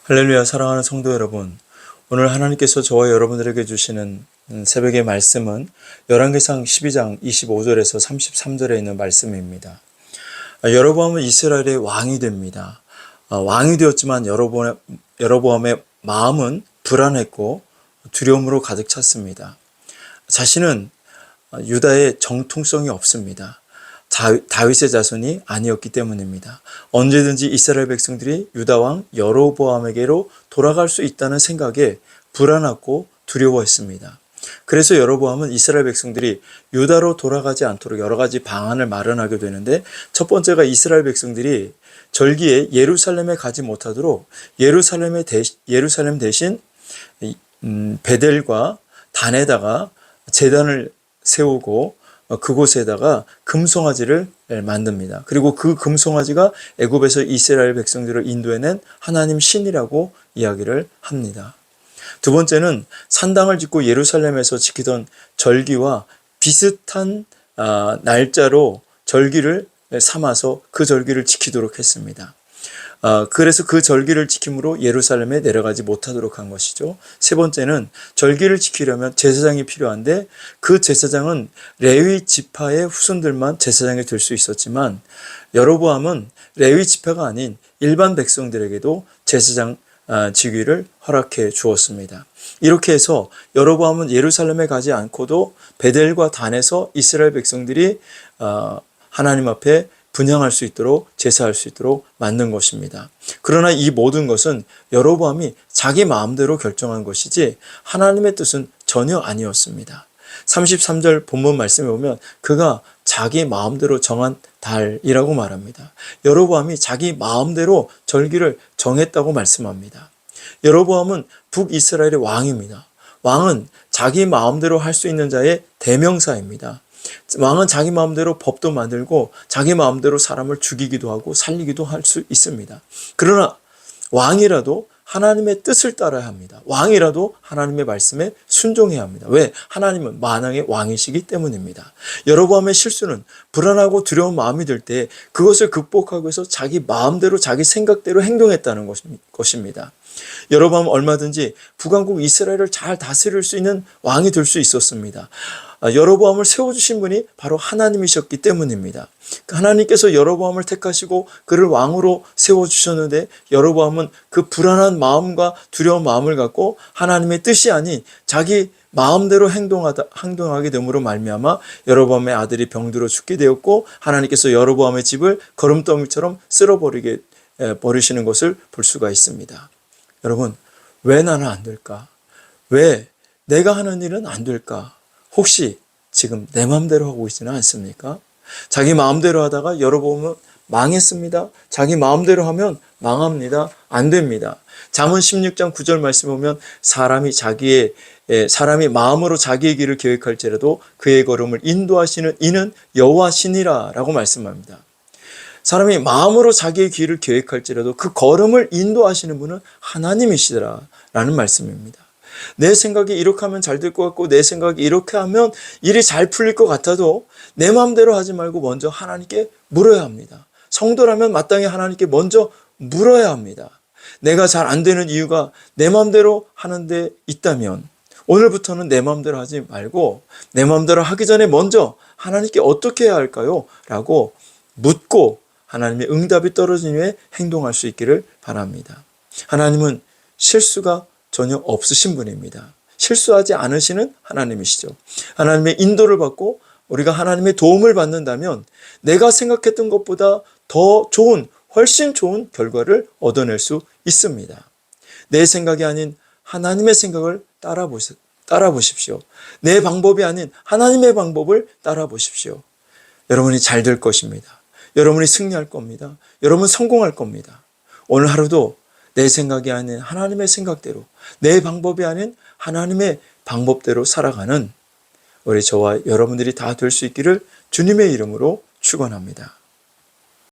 할렐루야. 사랑하는 성도 여러분, 오늘 하나님께서 저와 여러분들에게 주시는 새벽의 말씀은 열왕기상 12장 25절에서 33절에 있는 말씀입니다. 여로보암은 이스라엘의 왕이 됩니다. 왕이 되었지만 여로보암의 마음은 불안했고 두려움으로 가득 찼습니다. 자신은 유다의 정통성이 없습니다. 다윗의 자손이 아니었기 때문입니다. 언제든지 이스라엘 백성들이 유다 왕 여로보암에게로 돌아갈 수 있다는 생각에 불안하고 두려워했습니다. 그래서 여로보암은 이스라엘 백성들이 유다로 돌아가지 않도록 여러 가지 방안을 마련하게 되는데, 첫 번째가 이스라엘 백성들이 절기에 예루살렘에 가지 못하도록 예루살렘 대신 베델과 단에다가 제단을 세우고 그곳에다가 금송아지를 만듭니다. 그리고 그 금송아지가 애굽에서 이스라엘 백성들을 인도해낸 하나님 신이라고 이야기를 합니다. 두 번째는 산당을 짓고 예루살렘에서 지키던 절기와 비슷한 날짜로 절기를 삼아서 그 절기를 지키도록 했습니다. 그래서 그 절기를 지킴으로 예루살렘에 내려가지 못하도록 한 것이죠. 세 번째는 절기를 지키려면 제사장이 필요한데, 그 제사장은 레위 지파의 후손들만 제사장이 될 수 있었지만 여로보암은 레위 지파가 아닌 일반 백성들에게도 제사장 직위를 허락해 주었습니다. 이렇게 해서 여로보암은 예루살렘에 가지 않고도 베델과 단에서 이스라엘 백성들이 하나님 앞에 분향할 수 있도록, 제사할 수 있도록 만든 것입니다. 그러나 이 모든 것은 여로보암이 자기 마음대로 결정한 것이지 하나님의 뜻은 전혀 아니었습니다. 33절 본문 말씀에 보면 그가 자기 마음대로 정한 달이라고 말합니다. 여로보암이 자기 마음대로 절기를 정했다고 말씀합니다. 여로보암은 북이스라엘의 왕입니다. 왕은 자기 마음대로 할 수 있는 자의 대명사입니다. 왕은 자기 마음대로 법도 만들고 자기 마음대로 사람을 죽이기도 하고 살리기도 할 수 있습니다. 그러나 왕이라도 하나님의 뜻을 따라야 합니다. 왕이라도 하나님의 말씀에 순종해야 합니다. 왜? 하나님은 만왕의 왕이시기 때문입니다. 여로보암의 실수는 불안하고 두려운 마음이 들 때 그것을 극복하기 위해서 자기 마음대로 자기 생각대로 행동했다는 것입니다. 여로보암은 얼마든지 북왕국 이스라엘을 잘 다스릴 수 있는 왕이 될 수 있었습니다. 여로보암을 세워주신 분이 바로 하나님이셨기 때문입니다. 하나님께서 여로보암을 택하시고 그를 왕으로 세워주셨는데, 여로보암은 그 불안한 마음과 두려운 마음을 갖고 하나님의 뜻이 아닌 자기 마음대로 행동하게 됨으로 말미암아 여로보암의 아들이 병들어 죽게 되었고, 하나님께서 여로보암의 집을 거름더미처럼 버리시는 것을 볼 수가 있습니다. 여러분, 왜 나는 안 될까? 왜 내가 하는 일은 안 될까? 혹시 지금 내 마음대로 하고 있지는 않습니까? 자기 마음대로 하다가 여로보암은 망했습니다. 자기 마음대로 하면 망합니다. 안 됩니다. 잠언 16장 9절 말씀 보면 사람이 마음으로 자기의 길을 계획할지라도 그의 걸음을 인도하시는 이는 여호와시니라 라고 말씀합니다. 사람이 마음으로 자기의 길을 계획할지라도 그 걸음을 인도하시는 분은 하나님이시더라 라는 말씀입니다. 내 생각이 이렇게 하면 잘 될 것 같고, 내 생각이 이렇게 하면 일이 잘 풀릴 것 같아도 내 마음대로 하지 말고 먼저 하나님께 물어야 합니다. 성도라면 마땅히 하나님께 먼저 물어야 합니다. 내가 잘 안 되는 이유가 내 마음대로 하는 데 있다면 오늘부터는 내 마음대로 하지 말고 내 마음대로 하기 전에 먼저 하나님께 어떻게 해야 할까요? 라고 묻고 하나님의 응답이 떨어진 후에 행동할 수 있기를 바랍니다. 하나님은 실수가 전혀 없으신 분입니다. 실수하지 않으시는 하나님이시죠. 하나님의 인도를 받고 우리가 하나님의 도움을 받는다면 내가 생각했던 것보다 더 좋은, 훨씬 좋은 결과를 얻어낼 수 있습니다. 내 생각이 아닌 하나님의 생각을 따라보십시오. 내 방법이 아닌 하나님의 방법을 따라보십시오. 여러분이 잘 될 것입니다. 여러분이 승리할 겁니다. 여러분 성공할 겁니다. 오늘 하루도 내 생각이 아닌 하나님의 생각대로, 내 방법이 아닌 하나님의 방법대로 살아가는 우리 저와 여러분들이 다 될 수 있기를 주님의 이름으로 축원합니다.